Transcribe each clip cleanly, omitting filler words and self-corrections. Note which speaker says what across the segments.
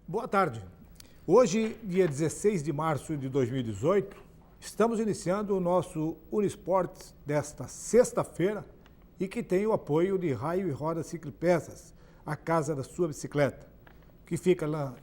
Speaker 1: Boa tarde. Hoje, dia 16 de março de 2018, estamos iniciando o nosso Unisportes desta sexta-feira e que tem o apoio de Raio e Roda Ciclopeças, a casa da sua bicicleta, que fica lá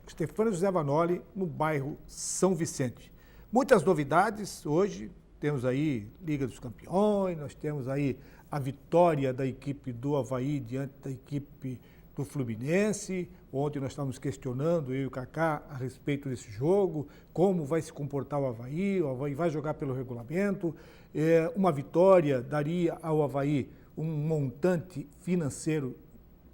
Speaker 1: Stefano José Vanoli, no bairro São Vicente. Muitas novidades hoje, temos aí Liga dos Campeões, nós temos aí a vitória da equipe do Avaí diante da equipe do Fluminense. Ontem nós estávamos questionando, eu e o Kaká, a respeito desse jogo, como vai se comportar o Avaí vai jogar pelo regulamento. Uma vitória daria ao Avaí um montante financeiro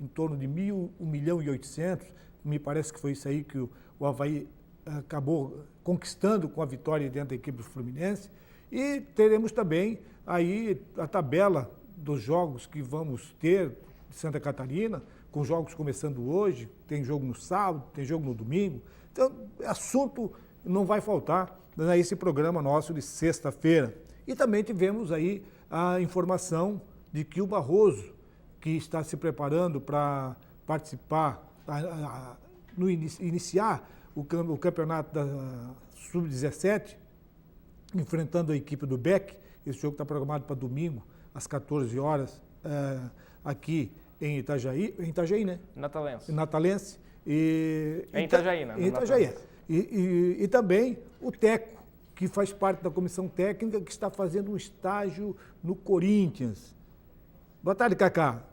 Speaker 1: em torno de 1.800.000, me parece que foi isso aí que o Avaí acabou conquistando com a vitória dentro da equipe do Fluminense. E teremos também aí a tabela dos jogos que vamos ter de Santa Catarina, com jogos começando hoje, tem jogo no sábado, tem jogo no domingo. Então, assunto não vai faltar nesse programa nosso de sexta-feira. E também tivemos aí a informação de que o Barroso, que está se preparando para participar, iniciar o campeonato da Sub-17, enfrentando a equipe do BEC. Esse jogo está programado para domingo, às 14 horas, aqui em Itajaí, né? Natalense.
Speaker 2: Em Itajaí, né?
Speaker 1: Em Itajaí. E também o Teco, que faz parte da comissão técnica, que está fazendo um estágio no Corinthians. Boa tarde, Kaká.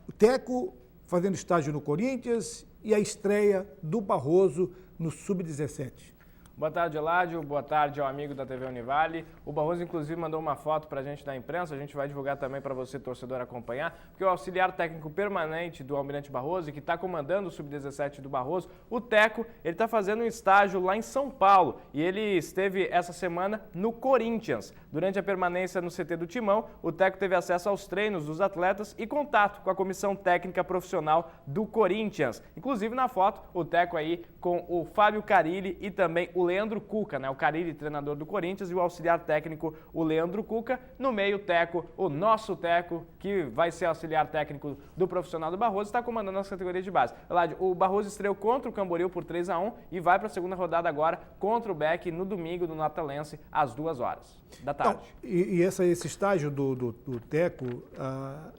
Speaker 1: O Teco fazendo estágio no Corinthians e a estreia do Barroso no Sub-17.
Speaker 2: Boa tarde, Eládio. Boa tarde ao amigo da TV Univale. O Barroso, inclusive, mandou uma foto para a gente da imprensa. A gente vai divulgar também para você, torcedor, acompanhar. Porque o auxiliar técnico permanente do Almirante Barroso, que está comandando o Sub-17 do Barroso, o Teco, ele está fazendo um estágio lá em São Paulo. E ele esteve essa semana no Corinthians. Durante a permanência no CT do Timão, o Teco teve acesso aos treinos dos atletas e contato com a comissão técnica profissional do Corinthians. Inclusive, na foto, o Teco aí com o Fábio Carilli e também o Leandro Cuca, né? O Carilli, treinador do Corinthians, e o auxiliar técnico, o Leandro Cuca. No meio, o Teco, o nosso Teco, que vai ser auxiliar técnico do profissional do Barroso, está comandando as categorias de base. O Barroso estreou contra o Camboriú por 3-1 e vai para a segunda rodada agora contra o BEC no domingo no Natalense, às 2 horas da tarde.
Speaker 1: Então, esse estágio do Teco,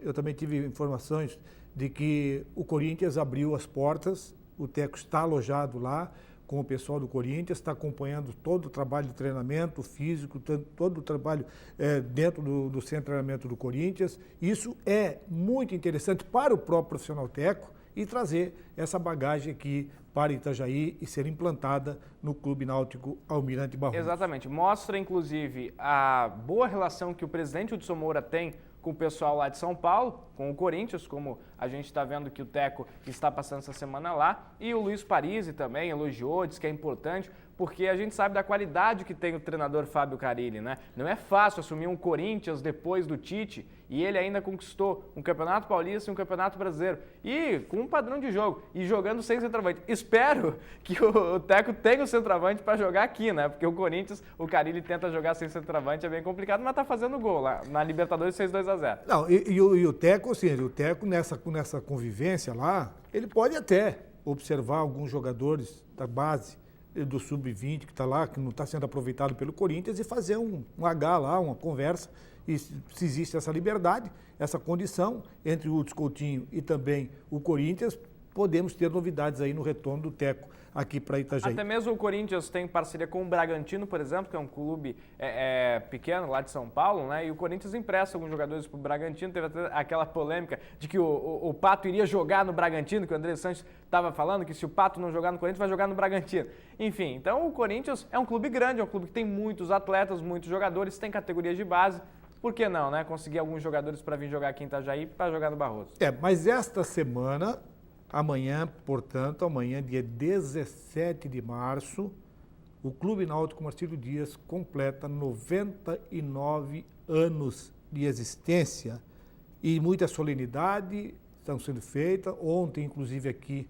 Speaker 1: eu também tive informações de que o Corinthians abriu as portas, o Teco está alojado lá com o pessoal do Corinthians, está acompanhando todo o trabalho de treinamento físico, todo o trabalho dentro do centro de treinamento do Corinthians. Isso é muito interessante para o próprio profissional Teco e trazer essa bagagem aqui para Itajaí e ser implantada no Clube Náutico Almirante Barroso.
Speaker 2: Exatamente. Mostra, inclusive, a boa relação que o presidente Hudson Moura tem com o pessoal lá de São Paulo, com o Corinthians, como a gente está vendo que o Teco está passando essa semana lá, e o Luiz Parisi também elogiou, disse que é importante, porque a gente sabe da qualidade que tem o treinador Fábio Carilli, né? Não é fácil assumir um Corinthians depois do Tite, e ele ainda conquistou um Campeonato Paulista e um Campeonato Brasileiro, e com um padrão de jogo, e jogando sem centroavante. Espero que o Teco tenha o centroavante para jogar aqui, né? Porque o Corinthians, o Carilli tenta jogar sem centroavante, é bem complicado, mas tá fazendo gol lá na Libertadores, fez 2-0.
Speaker 1: Não, e o Teco, assim, o Teco nessa convivência lá, ele pode até observar alguns jogadores da base do Sub-20 que está lá, que não está sendo aproveitado pelo Corinthians, e fazer um H lá, uma conversa, e se existe essa liberdade, essa condição entre o Hudson Coutinho e também o Corinthians, podemos ter novidades aí no retorno do Teco aqui para Itajaí.
Speaker 2: Até mesmo o Corinthians tem parceria com o Bragantino, por exemplo, que é um clube pequeno lá de São Paulo, né? E o Corinthians empresta alguns jogadores para o Bragantino. Teve até aquela polêmica de que o Pato iria jogar no Bragantino, que o André Sanches estava falando, que se o Pato não jogar no Corinthians, vai jogar no Bragantino. Enfim, então o Corinthians é um clube grande, é um clube que tem muitos atletas, muitos jogadores, tem categorias de base. Por que não, né? Conseguir alguns jogadores para vir jogar aqui em Itajaí para jogar no Barroso.
Speaker 1: Mas esta semana, amanhã, portanto, amanhã, dia 17 de março, o Clube Náutico Marcílio Dias completa 99 anos de existência e muita solenidade estão sendo feitas. Ontem, inclusive, aqui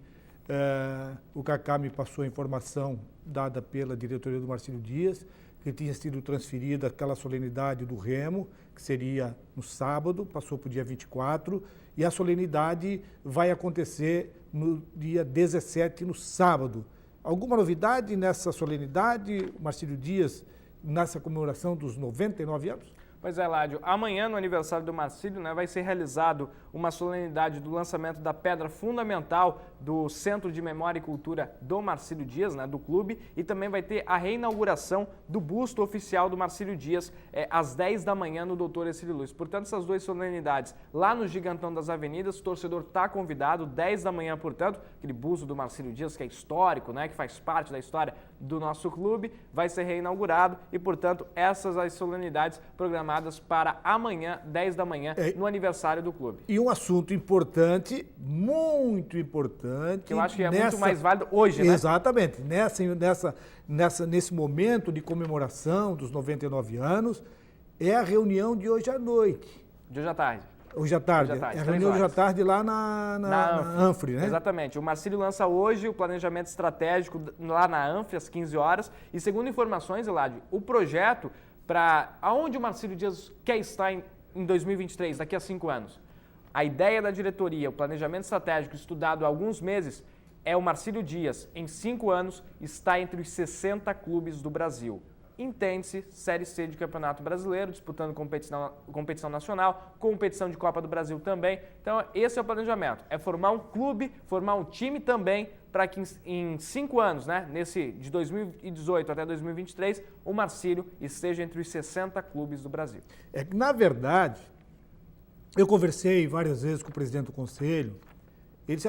Speaker 1: O Kaká me passou a informação dada pela diretoria do Marcílio Dias, que tinha sido transferida aquela solenidade do Remo, que seria no sábado, passou para o dia 24, e a solenidade vai acontecer no dia 17, no sábado. Alguma novidade nessa solenidade, Marcílio Dias, nessa comemoração dos 99 anos?
Speaker 2: Pois é, Ládio. Amanhã, no aniversário do Marcílio, vai ser realizado uma solenidade do lançamento da pedra fundamental do Centro de Memória e Cultura do Marcílio Dias, do clube, e também vai ter a reinauguração do busto oficial do Marcílio Dias às 10 da manhã no Doutor Ercílio Luz. Portanto, essas duas solenidades lá no Gigantão das Avenidas, o torcedor está convidado, 10 da manhã, portanto, aquele busto do Marcílio Dias que é histórico, que faz parte da história do nosso clube, vai ser reinaugurado e, portanto, essas as solenidades programadas para amanhã, 10 da manhã, no aniversário do clube.
Speaker 1: E um assunto importante, muito importante.
Speaker 2: Que eu acho que é muito mais válido hoje, né?
Speaker 1: Exatamente. Nesse momento de comemoração dos 99 anos, é a reunião de hoje à noite.
Speaker 2: De hoje à tarde.
Speaker 1: Hoje à tarde. É a reunião de hoje à tarde lá na Anfre, né?
Speaker 2: Exatamente. O Marcílio lança hoje o planejamento estratégico lá na Anfre, às 15 horas. E segundo informações, Eládio, o projeto para aonde o Marcílio Dias quer estar em 2023, daqui a 5 anos. A ideia da diretoria, o planejamento estratégico estudado há alguns meses, é o Marcílio Dias, em 5 anos, está entre os 60 clubes do Brasil. Entende-se Série C de Campeonato Brasileiro, disputando competição nacional, competição de Copa do Brasil também. Então, esse é o planejamento. É formar um clube, formar um time também, para que em 5 anos, nesse de 2018 até 2023, o Marcílio esteja entre os 60 clubes do Brasil.
Speaker 1: É que, na verdade, eu conversei várias vezes com o presidente do conselho. Ele disse,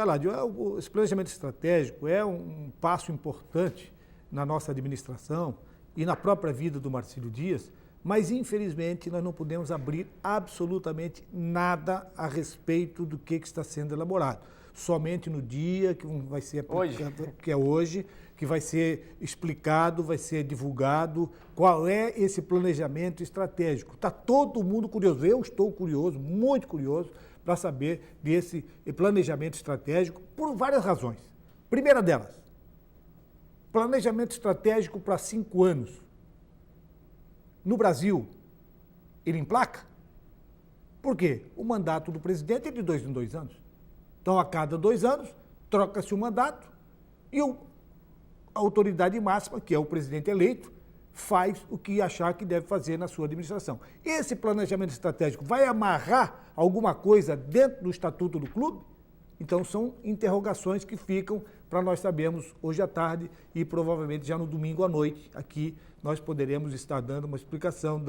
Speaker 1: esse planejamento estratégico é um passo importante na nossa administração e na própria vida do Marcílio Dias, mas, infelizmente, nós não podemos abrir absolutamente nada a respeito do que está sendo elaborado. Somente no dia que vai ser aplicado, que é hoje, que vai ser explicado, vai ser divulgado qual é esse planejamento estratégico. Está todo mundo curioso, eu estou curioso, muito curioso, para saber desse planejamento estratégico por várias razões. Primeira delas, planejamento estratégico para 5 anos. No Brasil, ele emplaca? Por quê? O mandato do presidente é de 2 em 2 anos. Então, a cada 2 anos, troca-se o mandato e a autoridade máxima, que é o presidente eleito, faz o que achar que deve fazer na sua administração. Esse planejamento estratégico vai amarrar alguma coisa dentro do estatuto do clube? Então, são interrogações que ficam para nós sabermos hoje à tarde e provavelmente já no domingo à noite. Aqui nós poderemos estar dando uma explicação,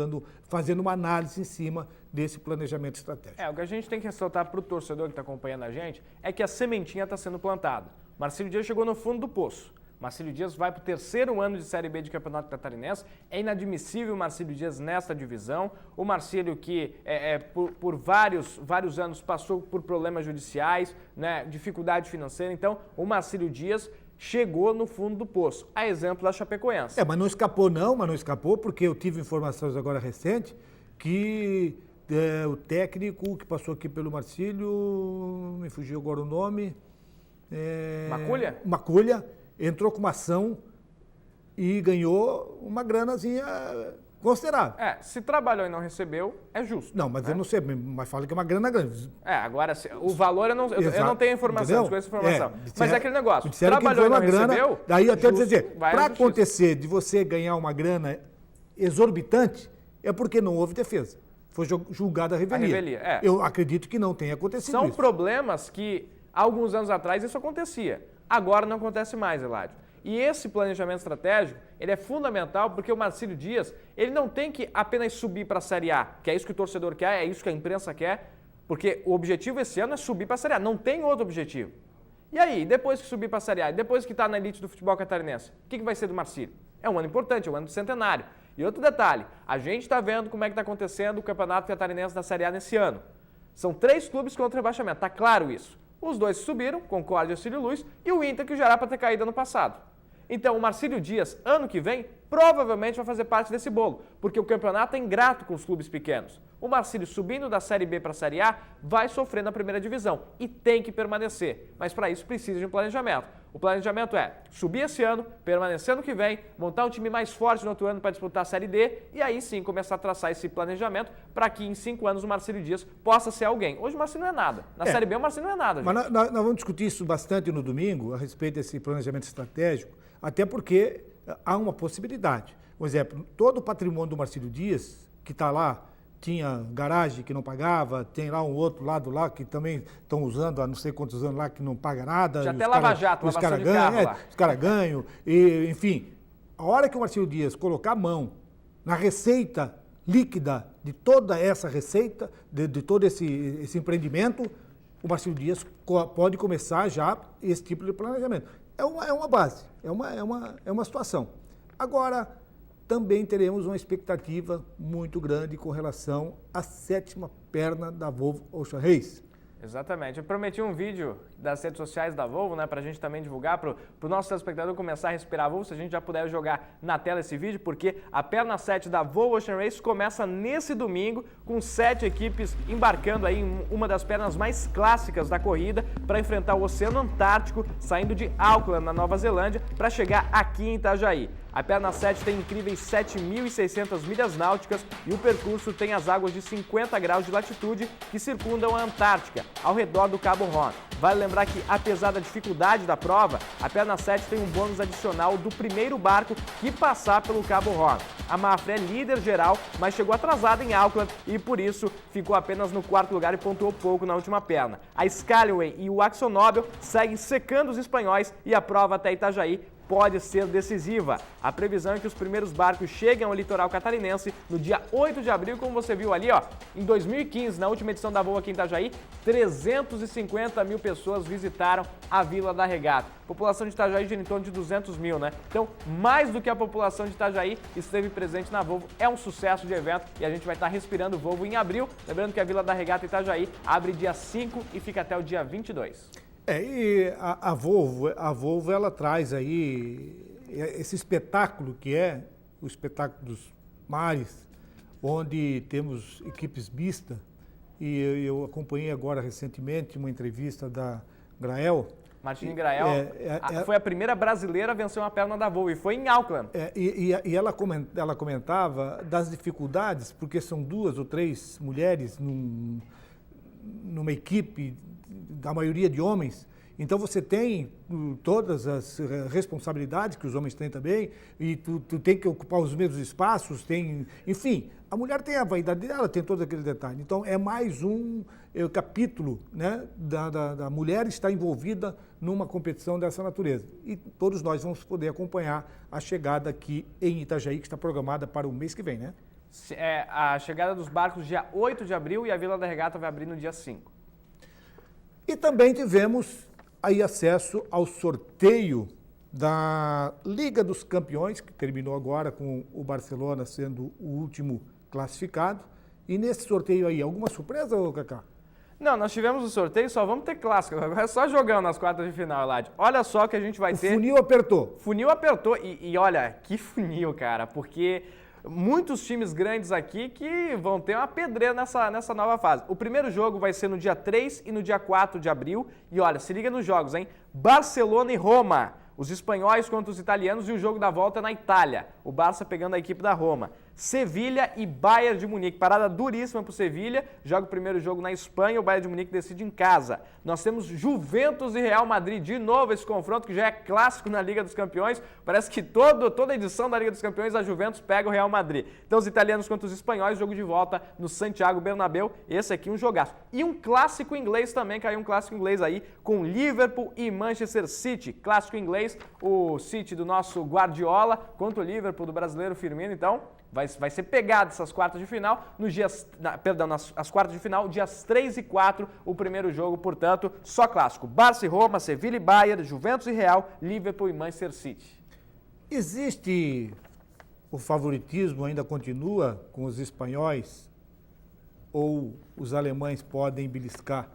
Speaker 1: fazendo uma análise em cima desse planejamento estratégico.
Speaker 2: O que a gente tem que ressaltar para o torcedor que está acompanhando a gente é que a sementinha está sendo plantada. Marcílio Dias chegou no fundo do poço. Marcílio Dias vai para o 3º ano de Série B de Campeonato Catarinense. É inadmissível o Marcílio Dias nesta divisão. O Marcílio que por vários anos passou por problemas judiciais, dificuldade financeira. Então, o Marcílio Dias chegou no fundo do poço. A exemplo da Chapecoense.
Speaker 1: Mas não escapou porque eu tive informações agora recentes que o técnico que passou aqui pelo Marcílio, me fugiu agora o nome. Maculha. Entrou com uma ação e ganhou uma granazinha considerável.
Speaker 2: Se trabalhou e não recebeu, é justo.
Speaker 1: Não, mas eu não sei, mas fala que é uma grana grande.
Speaker 2: Agora, o valor eu não tenho informação, não conheço informação. Mas é aquele negócio, trabalhou e não recebeu,
Speaker 1: daí até dizer, para acontecer de você ganhar uma grana exorbitante, é porque não houve defesa. Foi julgada a revelia. Eu acredito que não tenha acontecido
Speaker 2: São
Speaker 1: isso.
Speaker 2: problemas que, há alguns anos atrás, isso acontecia. Agora não acontece mais, Eládio. E esse planejamento estratégico, ele é fundamental porque o Marcílio Dias, ele não tem que apenas subir para a Série A, que é isso que o torcedor quer, é isso que a imprensa quer, porque o objetivo esse ano é subir para a Série A, não tem outro objetivo. E aí, depois que subir para a Série A, depois que está na elite do futebol catarinense, o que vai ser do Marcílio? É um ano importante, é um ano do centenário. E outro detalhe, a gente está vendo como é que está acontecendo o Campeonato Catarinense da Série A nesse ano. São 3 clubes contra o rebaixamento, está claro isso. Os 2 subiram, Concórdia e Ercílio Luz, e o Inter, que já era para ter caído ano passado. Então o Marcílio Dias, ano que vem, provavelmente vai fazer parte desse bolo, porque o campeonato é ingrato com os clubes pequenos. O Marcílio, subindo da Série B para a Série A, vai sofrer na primeira divisão e tem que permanecer. Mas para isso precisa de um planejamento. O planejamento é subir esse ano, permanecer ano que vem, montar um time mais forte no outro ano para disputar a Série D e aí sim começar a traçar esse planejamento para que em 5 anos o Marcílio Dias possa ser alguém. Hoje o Marcílio não é nada. Na Série B o Marcílio não é nada.
Speaker 1: Mas nós vamos discutir isso bastante no domingo, a respeito desse planejamento estratégico, até porque há uma possibilidade. Por exemplo, todo o patrimônio do Marcílio Dias, que está lá, tinha garagem que não pagava, tem lá um outro lado lá que também estão usando há não sei quantos anos lá que não paga nada.
Speaker 2: Já até lava-jato, lavação de carro lá.
Speaker 1: Os caras ganham, e, enfim. A hora que o Marcílio Dias colocar a mão na receita líquida de toda essa receita, de todo esse empreendimento, o Marcílio Dias pode começar já esse tipo de planejamento. É uma base, é uma situação. Agora, também teremos uma expectativa muito grande com relação à 7ª perna da Volvo Ocean Race.
Speaker 2: Exatamente. Eu prometi um vídeo das redes sociais da Volvo, né, para a gente também divulgar, para o nosso telespectador começar a respirar a Volvo, se a gente já puder jogar na tela esse vídeo, porque a perna 7 da Volvo Ocean Race começa nesse domingo, com 7 equipes embarcando aí em uma das pernas mais clássicas da corrida, para enfrentar o Oceano Antártico, saindo de Auckland, na Nova Zelândia, para chegar aqui em Itajaí. A perna 7 tem incríveis 7.600 milhas náuticas e o percurso tem as águas de 50 graus de latitude que circundam a Antártica, ao redor do Cabo Horn. Vale lembrar que, apesar da dificuldade da prova, a perna 7 tem um bônus adicional do primeiro barco que passar pelo Cabo Horn. A Mafra é líder geral, mas chegou atrasada em Auckland e, por isso, ficou apenas no 4º lugar e pontuou pouco na última perna. A Scalaway e o AkzoNobel seguem secando os espanhóis e a prova até Itajaí pode ser decisiva. A previsão é que os primeiros barcos cheguem ao litoral catarinense no dia 8 de abril, como você viu ali, ó. Em 2015, na última edição da Volvo aqui em Itajaí, 350 mil pessoas visitaram a Vila da Regata. A população de Itajaí gira em torno de 200 mil, né? Então, mais do que a população de Itajaí esteve presente na Volvo. É um sucesso de evento e a gente vai estar respirando Volvo em abril. Lembrando que a Vila da Regata Itajaí abre dia 5 e fica até o dia 22.
Speaker 1: E a Volvo ela traz aí esse espetáculo que é o espetáculo dos mares, onde temos equipes mistas, e eu acompanhei agora recentemente uma entrevista da Grael.
Speaker 2: Martine Grael foi a primeira brasileira a vencer uma perna da Volvo e foi em Auckland.
Speaker 1: E ela comentava das dificuldades, porque são 2 ou 3 mulheres numa equipe da maioria de homens, então você tem todas as responsabilidades que os homens têm também, e tu tem que ocupar os mesmos espaços, enfim, a mulher tem a vaidade dela, tem todo aquele detalhe. Então é mais um capítulo, né, da mulher estar envolvida numa competição dessa natureza. E todos nós vamos poder acompanhar a chegada aqui em Itajaí, que está programada para o mês que vem, né?
Speaker 2: A chegada dos barcos dia 8 de abril e a Vila da Regata vai abrir no dia 5.
Speaker 1: E também tivemos aí acesso ao sorteio da Liga dos Campeões, que terminou agora com o Barcelona sendo o último classificado. E nesse sorteio aí, alguma surpresa, Cacá?
Speaker 2: Não, nós tivemos o sorteio, só vamos ter clássico. Agora é só jogando nas quartas de final, Eladio. Olha só o que a gente vai ter.
Speaker 1: O funil apertou.
Speaker 2: Funil apertou. E olha, que funil, cara, porque muitos times grandes aqui que vão ter uma pedreira nessa nova fase. O primeiro jogo vai ser no dia 3 e no dia 4 de abril. E olha, se liga nos jogos, hein? Barcelona e Roma. Os espanhóis contra os italianos e o jogo da volta na Itália. O Barça pegando a equipe da Roma. Sevilha e Bayern de Munique. Parada duríssima para o Sevilha. Joga o primeiro jogo na Espanha. O Bayern de Munique decide em casa. Nós temos Juventus e Real Madrid. De novo esse confronto que já é clássico na Liga dos Campeões. Parece que toda edição da Liga dos Campeões a Juventus pega o Real Madrid. Então os italianos contra os espanhóis. Jogo de volta no Santiago Bernabéu. Esse aqui um jogaço. E um clássico inglês também. Caiu um clássico inglês aí com Liverpool e Manchester City. Clássico inglês. O City do nosso Guardiola contra o Liverpool do brasileiro Firmino. Então vai ser pegado essas quartas de final, nas quartas de final, dias 3 e 4, o primeiro jogo, portanto, só clássico. Barça e Roma, Sevilha e Bayern, Juventus e Real, Liverpool e Manchester City.
Speaker 1: Existe o favoritismo, ainda continua com os espanhóis, ou os alemães podem beliscar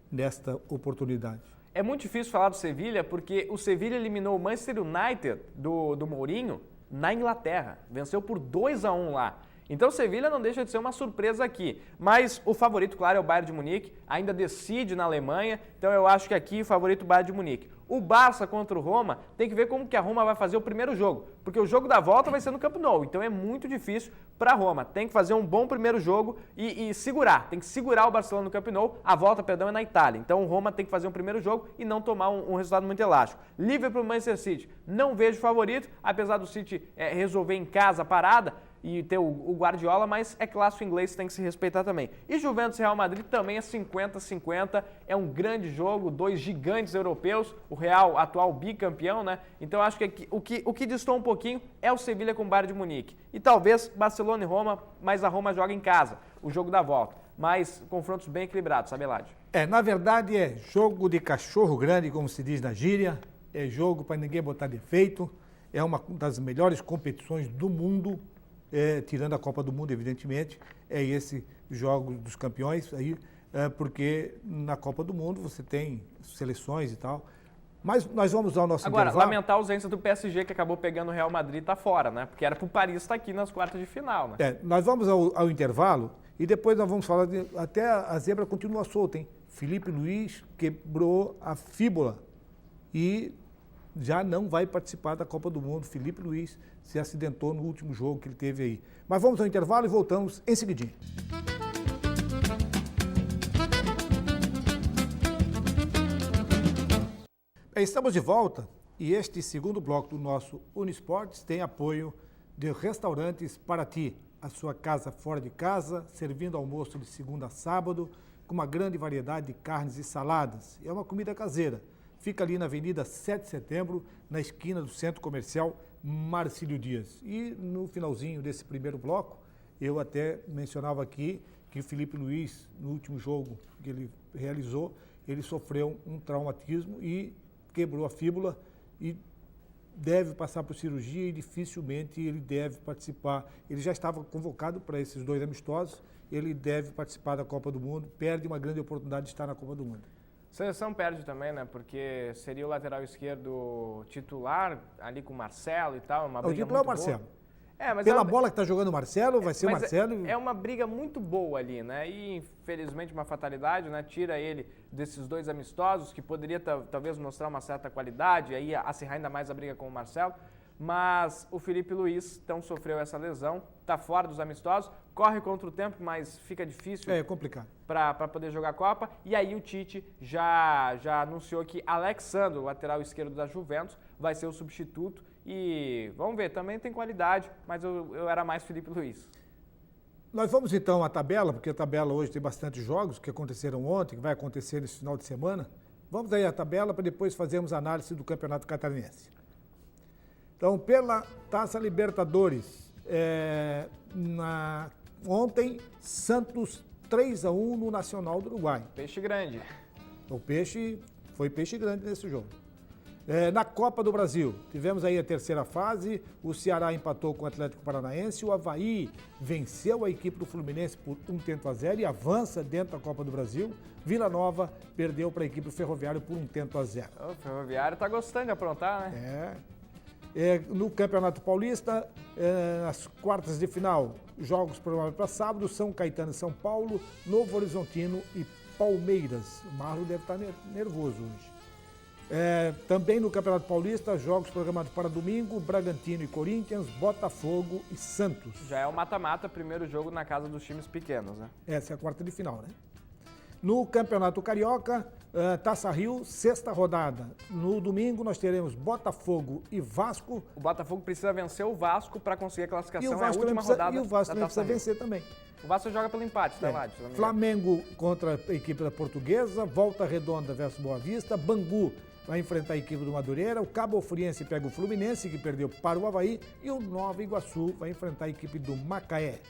Speaker 1: nesta oportunidade?
Speaker 2: é muito difícil falar do Sevilha porque o Sevilha eliminou o Manchester United do Mourinho na Inglaterra. Venceu por 2-1 lá. Então o Sevilha não deixa de ser uma surpresa aqui. Mas o favorito, claro, é o Bayern de Munique. Ainda decide na Alemanha. Então eu acho que aqui o favorito é o Bayern de Munique. O Barça contra o Roma, tem que ver como que a Roma vai fazer o primeiro jogo. Porque o jogo da volta vai ser no Camp Nou. Então é muito difícil para a Roma. Tem que fazer um bom primeiro jogo e segurar. Tem que segurar o Barcelona no Camp Nou. A volta, perdão, é na Itália. Então o Roma tem que fazer um primeiro jogo e não tomar um resultado muito elástico. Liverpool e Manchester City. Não vejo favorito, apesar do City resolver em casa a parada e ter o Guardiola, mas é clássico inglês, tem que se respeitar também. E Juventus e Real Madrid também é 50-50, é um grande jogo, dois gigantes europeus, o Real atual bicampeão, né? Então acho que o que distou um pouquinho é o Sevilha com o Bayern de Munique. E talvez Barcelona e Roma, mas a Roma joga em casa, o jogo da volta. Mas confrontos bem equilibrados, sabe, Eladio?
Speaker 1: Na verdade é jogo de cachorro grande, como se diz na gíria, é jogo para ninguém botar defeito, é uma das melhores competições do mundo, tirando a Copa do Mundo, evidentemente, é esse jogo dos campeões, aí, porque na Copa do Mundo você tem seleções e tal. Mas nós vamos ao nosso
Speaker 2: Agora,
Speaker 1: intervalo.
Speaker 2: lamentar a ausência do PSG, que acabou pegando o Real Madrid, tá fora, né? Porque era pro Paris estar aqui nas quartas de final, né?
Speaker 1: Nós vamos ao intervalo e depois nós vamos falar, até a zebra continua solta, hein? Felipe Luiz quebrou a fíbula e já não vai participar da Copa do Mundo. Felipe Luiz se acidentou no último jogo que ele teve aí. Mas vamos ao intervalo e voltamos em seguidinho. Estamos de volta e este segundo bloco do nosso Unisportes tem apoio de Restaurantes Paraty, a sua casa fora de casa, servindo almoço de segunda a sábado, com uma grande variedade de carnes e saladas. É uma comida caseira. Fica ali na Avenida 7 de Setembro, na esquina do Centro Comercial Marcílio Dias. E no finalzinho desse primeiro bloco, eu até mencionava aqui que o Felipe Luiz, no último jogo que ele realizou, ele sofreu um traumatismo e quebrou a fíbula e deve passar por cirurgia e dificilmente ele deve participar. Ele já estava convocado para esses dois amistosos, ele deve participar da Copa do Mundo, perde uma grande oportunidade de estar na Copa do Mundo.
Speaker 2: A seleção perde também, né? Porque seria o lateral esquerdo titular, ali com o Marcelo e tal, uma briga muito
Speaker 1: boa. O Marcelo.
Speaker 2: Mas
Speaker 1: pela bola que está jogando o Marcelo, vai ser o Marcelo.
Speaker 2: É uma briga muito boa ali, né? E infelizmente uma fatalidade, né? Tira ele desses dois amistosos, que poderia talvez mostrar uma certa qualidade, aí acirrar ainda mais a briga com o Marcelo. Mas o Felipe Luiz então sofreu essa lesão, está fora dos amistosos, corre contra o tempo, mas fica difícil.
Speaker 1: É complicado.
Speaker 2: Para poder jogar a Copa. E aí o Tite já anunciou que Alexandre, o lateral esquerdo da Juventus, vai ser o substituto. E vamos ver, também tem qualidade, mas eu era mais Felipe Luiz.
Speaker 1: Nós vamos então à tabela, porque a tabela hoje tem bastante jogos que aconteceram ontem, que vai acontecer nesse final de semana. Vamos aí à tabela para depois fazermos análise do Campeonato Catarinense. Então, pela Taça Libertadores, ontem, Santos 3-1 no Nacional do Uruguai.
Speaker 2: Peixe grande.
Speaker 1: Foi peixe grande nesse jogo. Na Copa do Brasil, tivemos aí a terceira fase, o Ceará empatou com o Atlético Paranaense, o Avaí venceu a equipe do Fluminense por 1-0 e avança dentro da Copa do Brasil. Vila Nova perdeu para a equipe do Ferroviário por 1-0.
Speaker 2: O Ferroviário tá gostando de aprontar, né?
Speaker 1: No Campeonato Paulista, nas quartas de final, jogos programados para sábado, São Caetano e São Paulo, Novo Horizontino e Palmeiras. O Marlon deve estar nervoso hoje. Também no Campeonato Paulista, jogos programados para domingo, Bragantino e Corinthians, Botafogo e Santos.
Speaker 2: Já é o mata-mata, primeiro jogo na casa dos times pequenos, né?
Speaker 1: Essa é a quarta de final, né? No Campeonato Carioca, Taça Rio, sexta rodada. No domingo nós teremos Botafogo e Vasco.
Speaker 2: O Botafogo precisa vencer o Vasco para conseguir a classificação.
Speaker 1: E o Vasco
Speaker 2: rodada.
Speaker 1: E o Vasco também precisa vencer também.
Speaker 2: O Vasco joga pelo empate, tá, Ládio?
Speaker 1: Flamengo contra a equipe da Portuguesa, Volta Redonda versus Boa Vista, Bangu vai enfrentar a equipe do Madureira, o Cabo Friense pega o Fluminense, que perdeu para o Avaí, e o Nova Iguaçu vai enfrentar a equipe do Macaé.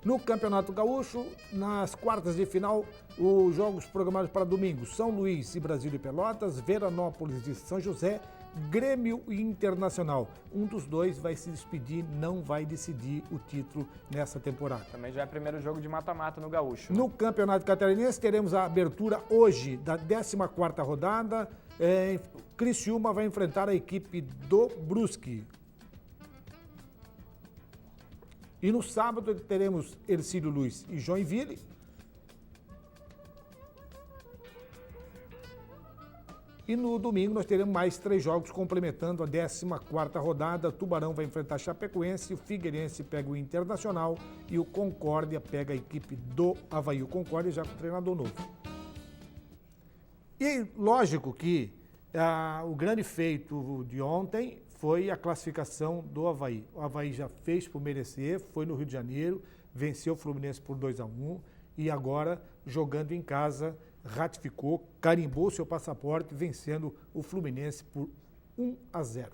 Speaker 1: No Campeonato Gaúcho, nas quartas de final, os jogos programados para domingo, São Luís e Brasil de Pelotas, Veranópolis de São José, Grêmio e Internacional. Um dos dois vai se despedir, não vai decidir o título nessa temporada.
Speaker 2: Também já é primeiro jogo de mata-mata no Gaúcho.
Speaker 1: No Campeonato Catarinense teremos a abertura hoje da 14ª rodada. Criciúma vai enfrentar a equipe do Brusque. E no sábado teremos Hercílio Luz e Joinville. E no domingo nós teremos mais 3 jogos complementando a 14ª rodada. Tubarão vai enfrentar Chapecoense, o Figueirense pega o Internacional e o Concórdia pega a equipe do Avaí. O Concórdia já com treinador novo. E lógico que o grande feito de ontem foi a classificação do Avaí. O Avaí já fez por merecer, foi no Rio de Janeiro, venceu o Fluminense por 2-1 e agora, jogando em casa, ratificou, carimbou seu passaporte, vencendo o Fluminense por 1-0.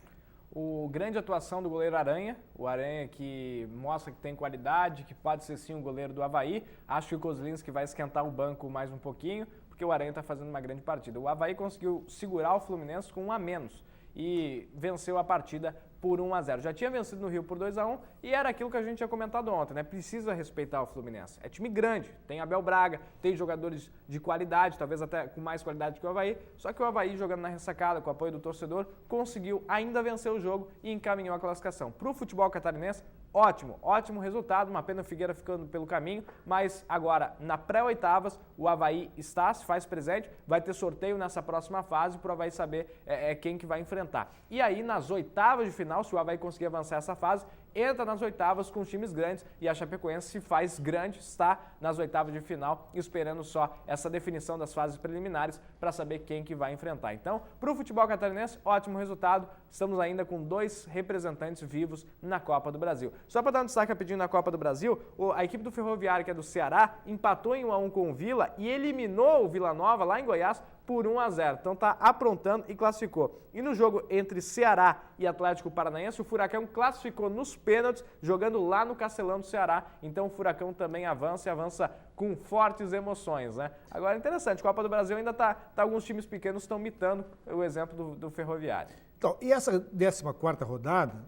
Speaker 2: O grande atuação do goleiro Aranha, o Aranha que mostra que tem qualidade, que pode ser sim o goleiro do Avaí. Acho que o Kozlinski vai esquentar o banco mais um pouquinho, porque o Aranha está fazendo uma grande partida. O Avaí conseguiu segurar o Fluminense com 1 a menos e venceu a partida por 1-0. Já tinha vencido no Rio por 2-1 e era aquilo que a gente tinha comentado ontem, né? Precisa respeitar o Fluminense. É time grande, tem Abel Braga, tem jogadores de qualidade, talvez até com mais qualidade que o Avaí, só que o Avaí, jogando na ressacada, com o apoio do torcedor, conseguiu ainda vencer o jogo e encaminhou a classificação. Para o futebol catarinense, ótimo resultado, uma pena o Figueira ficando pelo caminho, mas agora na pré-oitavas o Avaí se faz presente, vai ter sorteio nessa próxima fase para o Avaí saber quem que vai enfrentar. E aí nas oitavas de final, se o Avaí conseguir avançar essa fase, entra nas oitavas com os times grandes e a Chapecoense se faz grande, está nas oitavas de final, esperando só essa definição das fases preliminares para saber quem que vai enfrentar. Então, para o futebol catarinense, ótimo resultado, estamos ainda com 2 representantes vivos na Copa do Brasil. Só para dar um destaque rapidinho na Copa do Brasil, a equipe do Ferroviário, que é do Ceará, empatou em 1-1 com o Vila e eliminou o Vila Nova lá em Goiás por 1-0. Então está aprontando e classificou. E no jogo entre Ceará e Atlético Paranaense, o Furacão classificou nos pênaltis, jogando lá no Castelão do Ceará. Então o Furacão também avança e avança com fortes emoções, né? Agora, interessante, Copa do Brasil ainda tá alguns times pequenos estão imitando o exemplo do Ferroviário.
Speaker 1: Então, e essa 14ª rodada,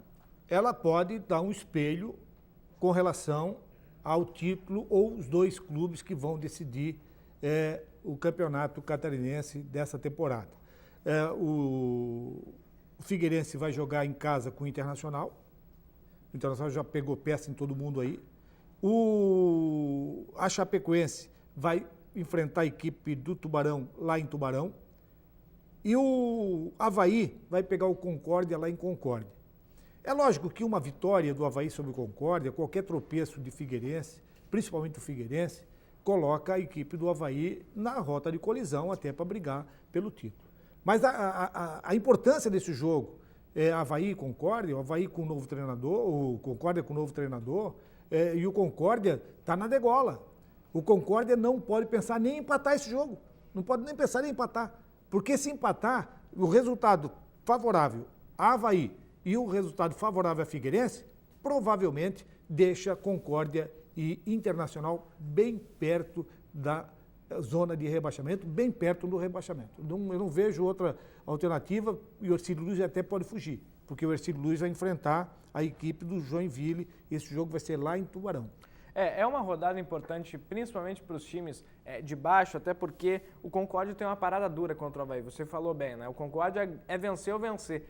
Speaker 1: ela pode dar um espelho com relação ao título ou os 2 clubes que vão decidir o campeonato catarinense dessa temporada. O Figueirense vai jogar em casa com o Internacional. O Internacional já pegou peça em todo mundo aí. A Chapecoense vai enfrentar a equipe do Tubarão lá em Tubarão. E o Avaí vai pegar o Concórdia lá em Concórdia. É lógico que uma vitória do Avaí sobre o Concórdia, qualquer tropeço de Figueirense, principalmente o Figueirense, coloca a equipe do Avaí na rota de colisão até para brigar pelo título. Mas a importância desse jogo é Avaí e Concórdia, o Avaí com o novo treinador, o Concórdia com o novo treinador, e o Concórdia está na degola. O Concórdia não pode pensar nem em empatar esse jogo. Não pode nem pensar em empatar. Porque se empatar, o resultado favorável a Avaí e o resultado favorável a Figueirense, provavelmente deixa Concórdia e Internacional bem perto da zona de rebaixamento, bem perto do rebaixamento. Eu não vejo outra alternativa e o Hercílio Luz até pode fugir, porque o Hercílio Luz vai enfrentar a equipe do Joinville e esse jogo vai ser lá em Tubarão.
Speaker 2: É uma rodada importante, principalmente para os times de baixo, até porque o Concórdia tem uma parada dura contra o Avaí. Você falou bem, né? O Concórdia é vencer ou vencer.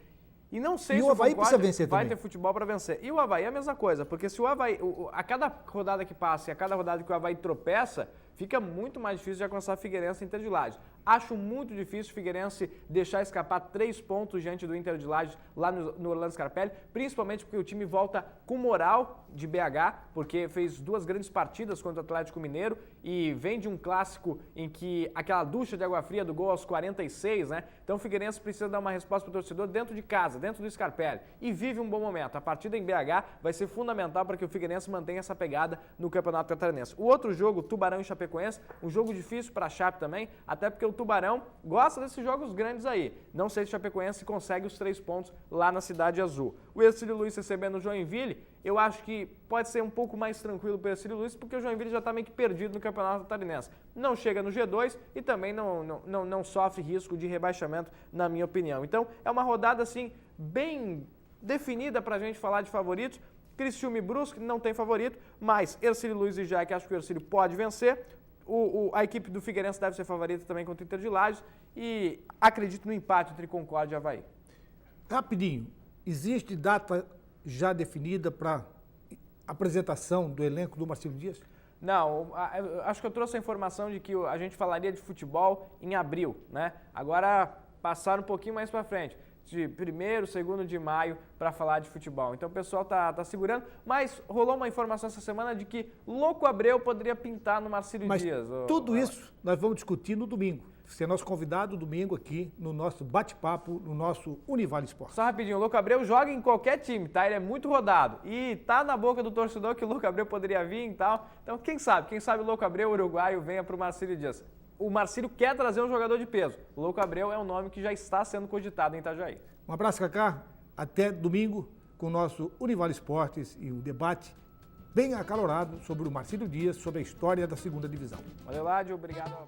Speaker 2: E não sei se o
Speaker 1: Avaí
Speaker 2: Concórdia
Speaker 1: vencer
Speaker 2: vai
Speaker 1: também
Speaker 2: ter futebol para vencer. E o Avaí é a mesma coisa, porque se o Avaí, a cada rodada que passa e a cada rodada que o Avaí tropeça, fica muito mais difícil de alcançar Figueirense e Inter de Lages. Acho muito difícil o Figueirense deixar escapar 3 pontos diante do Inter de Lages lá no Orlando Scarpelli, principalmente porque o time volta com moral de BH, porque fez 2 grandes partidas contra o Atlético Mineiro e vem de um clássico em que aquela ducha de água fria do gol aos 46, né? Então o Figueirense precisa dar uma resposta para o torcedor dentro de casa, dentro do Scarpelli, e vive um bom momento. A partida em BH vai ser fundamental para que o Figueirense mantenha essa pegada no Campeonato Catarinense. O outro jogo, Tubarão e Chapecoense, Chapecoense, um jogo difícil para a Chape também, até porque o Tubarão gosta desses jogos grandes aí. Não sei se o Chapecoense consegue os 3 pontos lá na Cidade Azul. O Hercílio Luiz recebendo o Joinville, eu acho que pode ser um pouco mais tranquilo para o Hercílio Luiz, porque o Joinville já está meio que perdido no Campeonato Catarinense. Não chega no G2 e também não sofre risco de rebaixamento, na minha opinião. Então, é uma rodada, assim, bem definida para a gente falar de favoritos. Criciúma e Brusque não tem favorito, mas Hercílio Luiz e Jack, acho que o Hercílio pode vencer. A equipe do Figueirense deve ser favorita também contra o Inter de Lages e acredito no empate entre Concórdia e Avaí.
Speaker 1: Rapidinho, existe data já definida para apresentação do elenco do Marcílio Dias?
Speaker 2: Não, acho que eu trouxe a informação de que a gente falaria de futebol em abril, né? Agora passaram um pouquinho mais para frente, de 1º, 2º de maio para falar de futebol. Então o pessoal tá segurando, mas rolou uma informação essa semana de que Louco Abreu poderia pintar no Marcílio Dias.
Speaker 1: Tudo isso nós vamos discutir no domingo. Você é nosso convidado domingo aqui no nosso bate-papo, no nosso Univale Esportes.
Speaker 2: Só rapidinho, o Louco Abreu joga em qualquer time, tá? Ele é muito rodado. E tá na boca do torcedor que o Louco Abreu poderia vir e tal. Então, quem sabe o Louco Abreu, uruguaio, venha pro Marcílio Dias. O Marcílio quer trazer um jogador de peso. O Louco Abreu é um nome que já está sendo cogitado em Itajaí.
Speaker 1: Um abraço, Cacá. Até domingo com o nosso Univale Esportes e o debate bem acalorado sobre o Marcílio Dias, sobre a história da 2ª divisão.
Speaker 2: Valeu, Ládio. Obrigado.